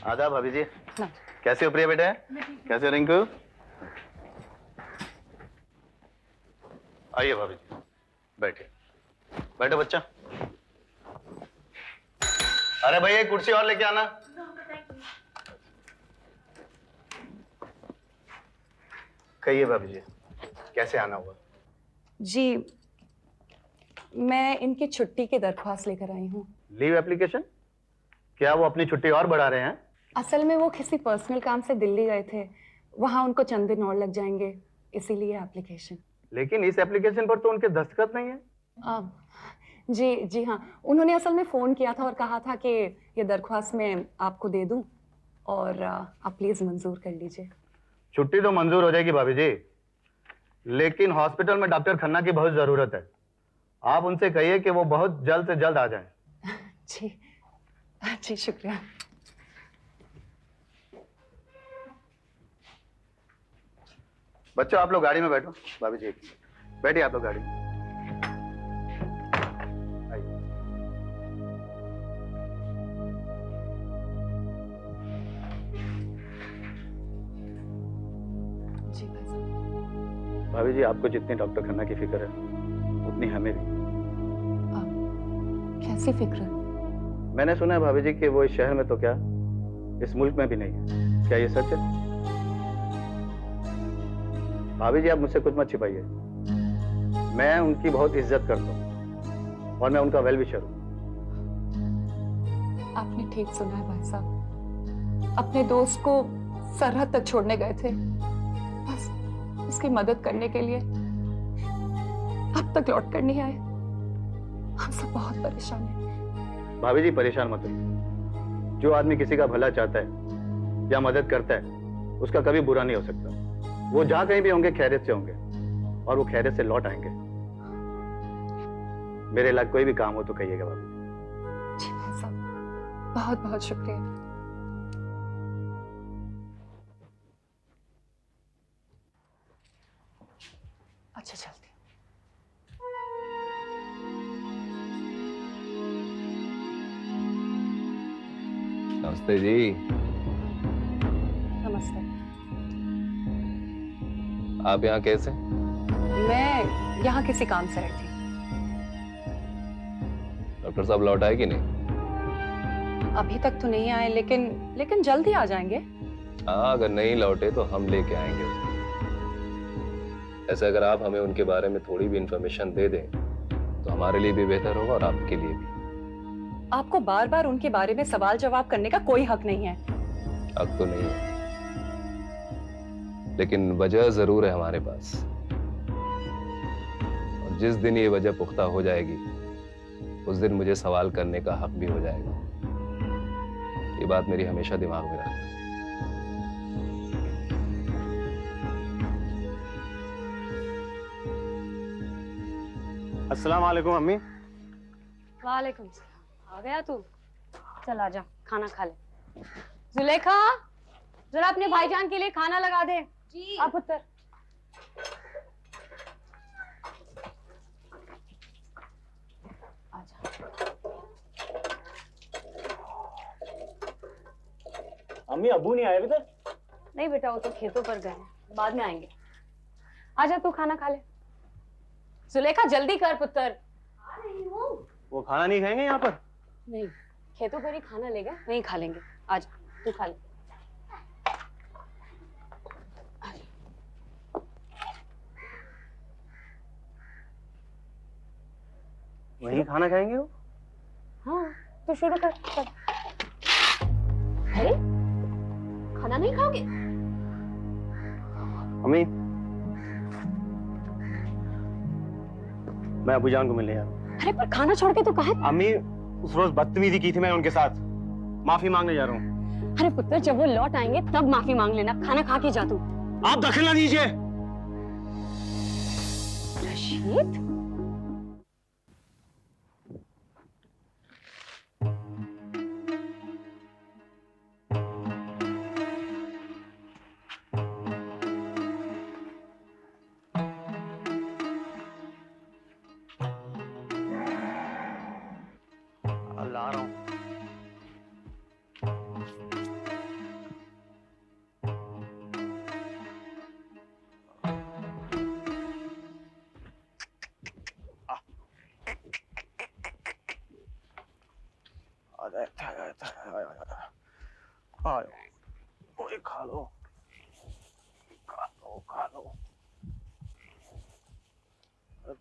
आदाब भाभी जी। ना। कैसे हो प्रिया बेटा? कैसे हो रिंकू? आइए भाभी जी, बैठिए। बैठो बच्चा। अरे भैया एक कुर्सी और लेके आना। कहिए भाभी जी, कैसे आना हुआ? जी, मैं इनकी छुट्टी की दरख्वास्त लेकर आई हूँ। Leave application? क्या वो अपनी छुट्टी और बढ़ा रहे हैं? असल में वो किसी पर्सनल काम से दिल्ली गए थे, वहाँ उनको चंद दिन और लग जाएंगे, इसीलिए एप्लीकेशन। लेकिन इस एप्लीकेशन पर तो उनके दस्तखत नहीं है। जी हाँ, उन्होंने असल में फ़ोन किया था और कहा था कि ये दरख्वास्त मैं आपको दे दूँ और आप प्लीज़ मंजूर कर लीजिए। छुट्टी तो मंजूर हो जाएगी भाभी जी, लेकिन हॉस्पिटल में डॉक्टर खन्ना की बहुत जरूरत है। आप उनसे कहिए कि वो बहुत जल्द से जल्द आ जाएं। जी जी, शुक्रिया। बच्चों आप लोग गाड़ी में बैठो। भाभी जी बैठिए आप लोग गाड़ी में। आइए। जी भाई साहब। भाभी जी आपको जितनी डॉक्टर खन्ना की फिक्र है उतनी हमें भी। कैसी फिक्र? मैंने सुना है भाभी जी कि वो इस शहर में तो क्या इस मुल्क में भी नहीं है। क्या ये सच है? भाभी जी आप मुझसे कुछ मत छिपाइए। मैं उनकी बहुत इज्जत करता हूँ और मैं उनका वेल विशर हूँ। आपने ठीक सुना है भाई साहब, अपने दोस्त को सरहद तक छोड़ने गए थे, बस उसकी मदद करने के लिए। अब तक लौट कर नहीं आए। हम सब बहुत परेशान हैं। भाभी जी परेशान मत होइए। जो आदमी किसी का भला चाहता है या मदद करता है उसका कभी बुरा नहीं हो सकता। वो जहां कहीं भी होंगे खैरियत से होंगे और वो खैरियत से लौट आएंगे। मेरे लायक कोई भी काम हो तो कहिएगा भाभी जी। जी भाई साहब, बहुत बहुत शुक्रिया। अच्छा चलती हूँ। नमस्ते जी। नमस्ते। आप यहाँ कैसे? मैं यहाँ किसी काम से आई थी। डॉक्टर साहब लौट आए कि नहीं? अभी तक तो नहीं आए, लेकिन जल्द ही आ जाएंगे। हाँ, अगर नहीं लौटे तो हम लेके आएंगे उन्हें। ऐसे अगर आप हमें उनके बारे में थोड़ी भी इंफॉर्मेशन दे दें तो हमारे लिए भी बेहतर होगा और आपके लिए भी। आपको बार बार उनके बारे में सवाल जवाब करने का कोई हक नहीं है। हक तो नहीं है, लेकिन वजह जरूर है हमारे पास। और जिस दिन ये वजह पुख्ता हो जाएगी उस दिन मुझे सवाल करने का हक भी हो जाएगा। ये बात मेरी हमेशा दिमाग में रखना। अस्सलाम वालेकुम अम्मी। वालेकुम सलाम। आ गया तू? चल आजा, खाना खा ले। जुलेखा, जरा अपने भाईजान के लिए खाना लगा दे। जी। आ पुत्र। आजा। अम्मी अब्बू नहीं आए अभी तक? नहीं बेटा, वो तो खेतों पर गए हैं, बाद में आएंगे। आजा तू खाना खा ले। जुलेखा जल्दी कर पुत्र। आ रही हूँ। वो खाना नहीं खाएंगे यहाँ पर? नहीं, खेतों पर ही खाना लेगा, वहीं खा लेंगे। आजा तू खा ले। वहीं खाना खाएंगे वो? हाँ, तू शुरू कर। चल। अरे खाना नहीं खाओगे? अम्मी मैं अबूजान को मिलने जा रहा हूँ। अरे पर खाना छोड़ के तो कहा। अम्मी उस रोज बदतमीजी की थी मैंने उनके साथ, माफी मांगने जा रहा हूँ। अरे पुत्र, जब वो लौट आएंगे तब माफी मांग लेना, खाना खा के जा तू। आप दखल ना दीजिए। रशीद, ला रहा हूँ। ओए खा लो, खा लो, खा लो।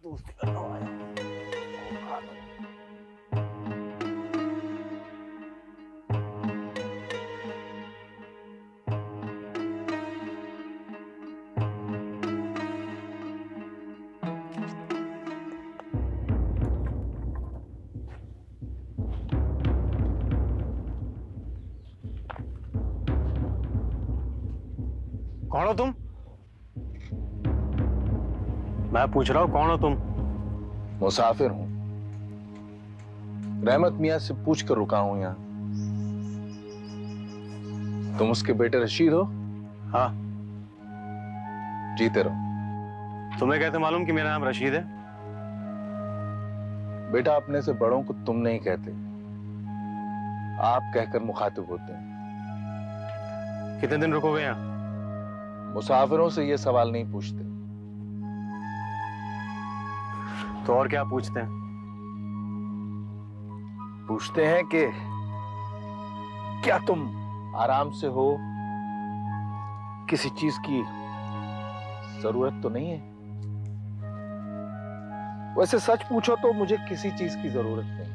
दोस्ती कर लो, आया। खा लो। कौन हो तुम? मैं पूछ रहा हूँ कौन हो तुम? मुसाफिर हूं। रहमत मियां से पूछ कर रुका हूं यहाँ। तुम उसके बेटे रशीद हो? हाँ। जीते रहो। तुम्हें कैसे मालूम कि मेरा नाम रशीद है? बेटा, अपने से बड़ों को तुम नहीं कहते, आप कहकर मुखातिब होते हैं। कितने दिन रुकोगे यहाँ? मुसाफिरों से ये सवाल नहीं पूछते। तो और क्या पूछते हैं? पूछते हैं कि क्या तुम आराम से हो, किसी चीज की जरूरत तो नहीं है? वैसे सच पूछो तो मुझे किसी चीज की जरूरत नहीं।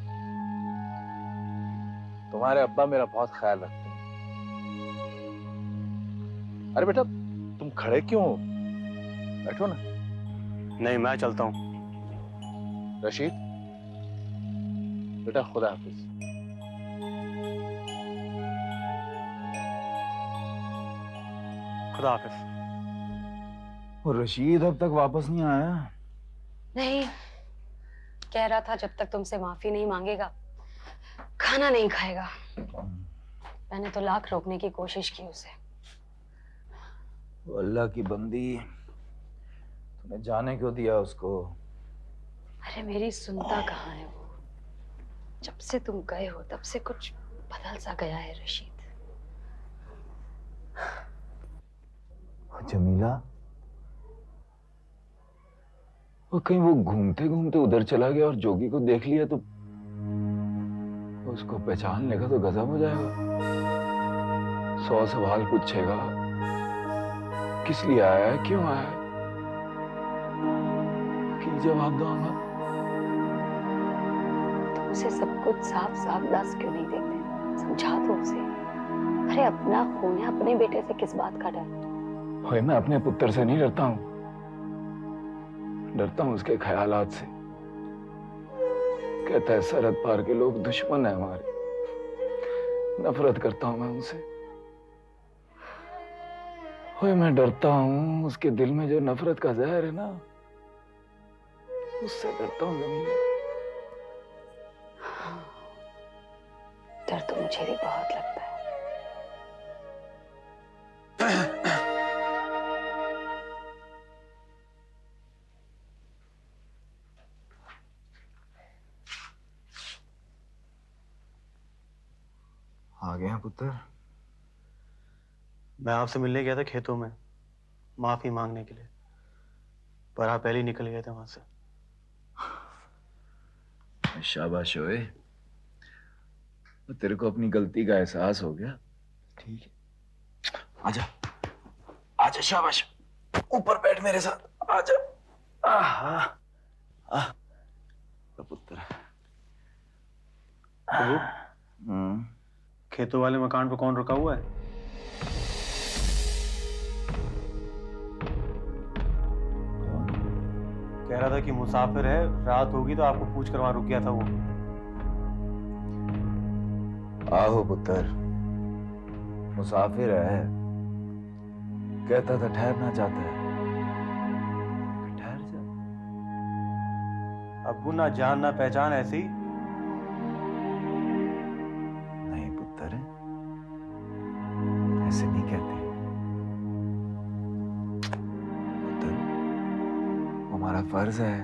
तुम्हारे अब्बा मेरा बहुत ख्याल रखते हैं। अरे बेटा, तुम खड़े क्यों हो? बैठो ना। नहीं, मैं चलता हूँ। रशीद बेटा, खुदा हाफिज। खुदा हाफिज। और रशीद अब तक वापस नहीं आया? नहीं, कह रहा था जब तक तुमसे माफी नहीं मांगेगा खाना नहीं खाएगा। मैंने तो लाख रोकने की कोशिश की उसे। वो अल्लाह की बंदी, तूने जाने क्यों दिया उसको? अरे मेरी सुनता कहाँ है वो? जब से तुम गए हो तब से कुछ बदल सा गया है रशीद। जमीला, और कहीं वो घूमते घूमते उधर चला गया और जोगी को देख लिया तो उसको पहचान लेगा तो गजब हो जाएगा। 100 सवाल पूछेगा, किस लिए आया है, क्यों आया है, की जवाब दूंगा। तुम उसे सब कुछ साफ साफ दस क्यों नहीं देते? समझा दो उसे। अरे अपना खून है, अपने बेटे से किस बात का डर? भाई, मैं अपने पुत्र से नहीं डरता हूँ, डरता हूँ उसके ख्यालात से। कहता है सरहद पार के लोग दुश्मन है हमारे, नफरत करता हूं मैं उनसे। ओए, मैं डरता हूं उसके दिल में जो नफरत का जहर है ना, उससे डरता हूं जमीला। डर तो मुझे भी बहुत लगता है। आ गया पुत्र? मैं आपसे मिलने गया था खेतों में, माफी मांगने के लिए, पर आप पहले ही निकल गए थे वहां से। शाबाश ओए, तेरे को अपनी गलती का एहसास हो गया। ठीक है, आजा आजा, शाबाश, ऊपर बैठ मेरे साथ, आजा। पुत्र। खेतों वाले मकान पर कौन रुका हुआ है? कह रहा था कि मुसाफिर है, रात होगी तो आपको पूछ कर वहां रुक गया था वो। आहो पुत्र, मुसाफिर है, कहता था ठहरना चाहता है, ठहर जा। अब्बू ना जान ना पहचान ऐसी। नहीं पुत्र, ऐसे नहीं कहते पुत्र, हमारा फर्ज है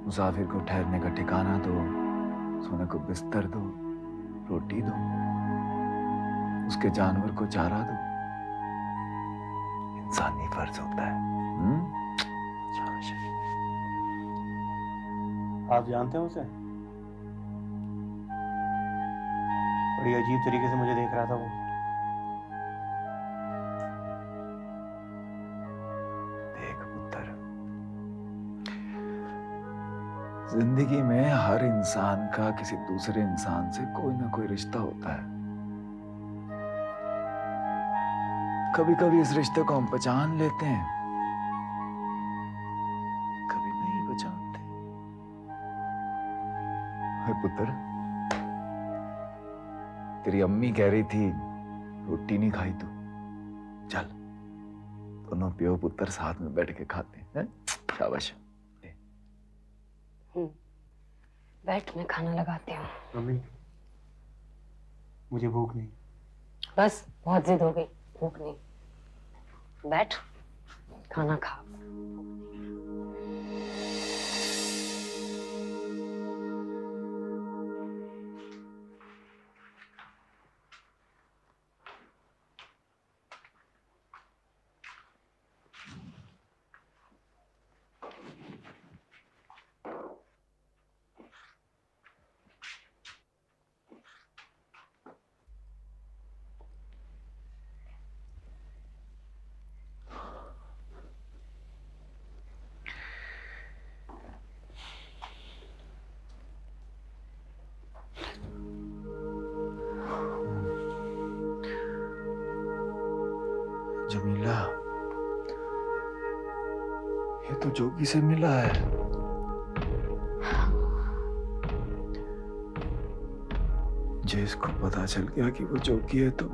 मुसाफिर को ठहरने का ठिकाना दो, सोने को बिस्तर दो, रोटी दो, उसके जानवर को चारा दो। इंसानी फर्ज होता है। आप जानते हैं उसे? बड़ी अजीब तरीके से मुझे देख रहा था वो। देख पुत्र, जिंदगी में हर इंसान का किसी दूसरे इंसान से कोई ना कोई रिश्ता होता है। कभी कभी इस रिश्ते को हम पहचान लेते हैं, कभी नहीं पहचानते। है पुत्र, तेरी अम्मी कह रही थी रोटी नहीं खाई तू, चल दोनों पियो पुत्र साथ में बैठ के खाते हैं। शाबाश। बैठ, मैं खाना लगाती हूँ। मम्मी, मुझे भूख नहीं। बस बहुत जिद हो गई, भूख नहीं। बैठ, खाना खा। जमीला, ये तो जोगी से मिला है। जे इसको पता चल गया कि वो जोगी है तो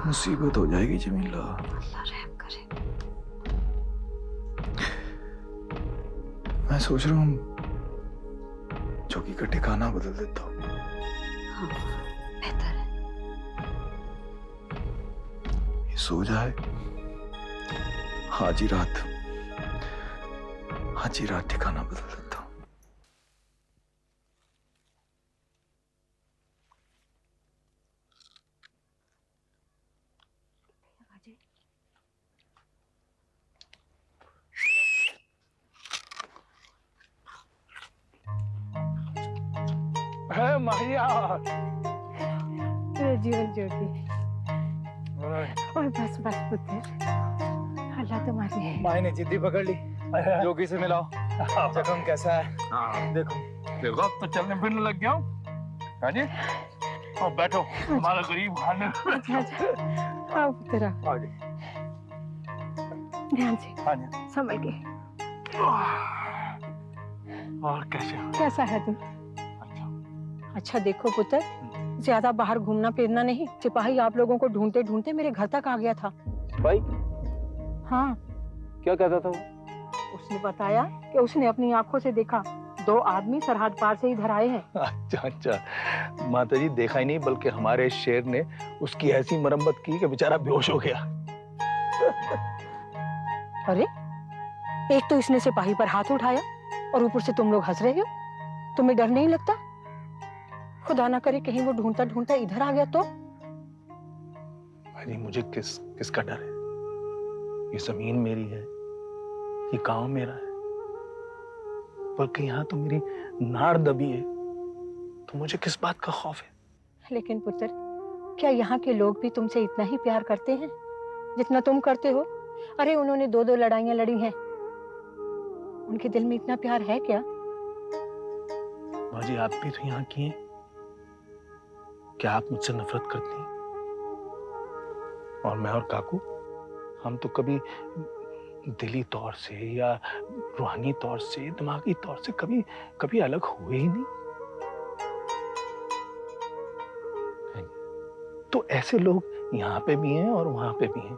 मुसीबत हो जाएगी जमीला। अल्लाह रहम करे। मैं सोच रहा हूँ जोगी का ठिकाना बदल देता हूँ। हाँ, बेहतर है। ये सो जाए, आज ही रात ठिकाना बदल देता हूँ। माहिया, जीवन ज्योति। ओए बस बस पुत्र, अल्लाह तुम्हारी। माई ने जिद्दी पकड़ ली, जोगी से मिलाओ। जख्म कैसा है? हाँ, देखो देखो, अब तो चलने फिरने लग गया हूँ। हाँ जी, और बैठो, हमारा गरीब खाने। अच्छा अच्छा, आओ पुत्र आओ। हाँ जी, ध्यान से, हाँ जी। संभल के। और कैसे हो? कैसा है तुम? अच्छा, अच्छा देखो पुत्र, ज्यादा बाहर घूमना फिरना नहीं। सिपाही आप लोगों को ढूंढते ढूंढते मेरे घर तक आ गया था। भाई हाँ, क्या कहता था वो? उसने बताया कि उसने अपनी आंखों से देखा 2 आदमी सरहद पार से इधर आए हैं। अच्छा अच्छा, माता जी देखा ही नहीं, बल्कि हमारे शेर ने उसकी ऐसी मरम्मत की कि बेचारा बेहोश हो गया। अरे, एक तो इसने सिपाही पर हाथ उठाया और ऊपर से तुम लोग हंस रहे हो। तुम्हें डर नहीं लगता? खुदा ना करे कहीं वो ढूंढता ढूंढता इधर आ गया तो? भाई मुझे किसका डर है? ये जमीन मेरी है, ये गांव मेरा है, बल्कि यहाँ तो मेरी नाड़ दबी है, तो मुझे किस बात का खौफ है? लेकिन पुत्र, क्या यहाँ के लोग भी तुमसे इतना ही प्यार करते हैं जितना तुम करते हो? अरे उन्होंने 2-2 लड़ाइयां लड़ी हैं, उनके दिल में इतना प्यार है क्या? बाजी, आप भी तो यहाँ की हैं, क्या आप मुझसे नफरत करती हैं? और मैं और काकू, हम तो कभी दिली तौर से या रूहानी तौर से, दिमागी तौर से कभी अलग हुए ही नहीं। तो ऐसे लोग यहाँ पे भी हैं और वहां पे भी हैं,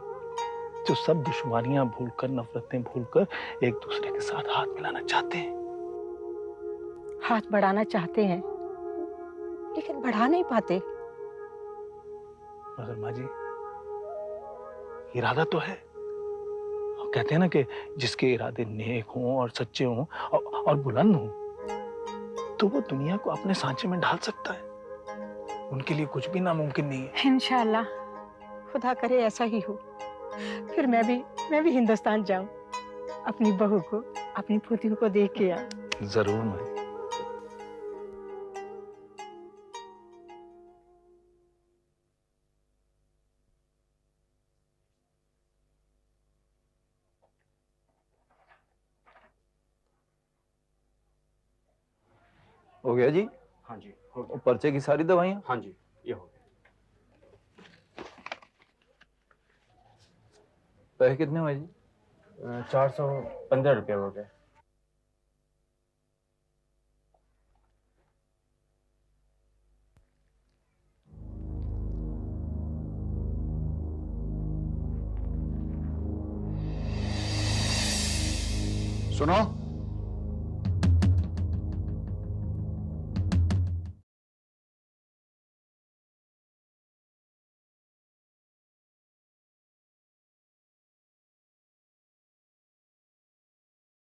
जो सब दुश्मनियां भूलकर, नफरतें भूलकर एक दूसरे के साथ हाथ मिलाना चाहते हैं। हाथ बढ़ाना चाहते हैं लेकिन बढ़ा नहीं पाते। मगर माँ जी, इरादा तो है। और कहते हैं ना कि जिसके इरादे नेक हों और सच्चे हों और बुलंद हों, तो वो दुनिया को अपने सांचे में ढाल सकता है। उनके लिए कुछ भी नामुमकिन नहीं है। इंशाल्लाह, खुदा करे ऐसा ही हो। फिर मैं भी हिंदुस्तान जाऊं, अपनी बहू को, अपनी पोती को देख के आऊं। जरूर माँ। हो गया जी? हाँ जी हो गया। और पर्चे की सारी दवाइयाँ? हाँ जी ये हो पैसे कितने हुए जी? गया। 415 रुपये हो गए। सुनो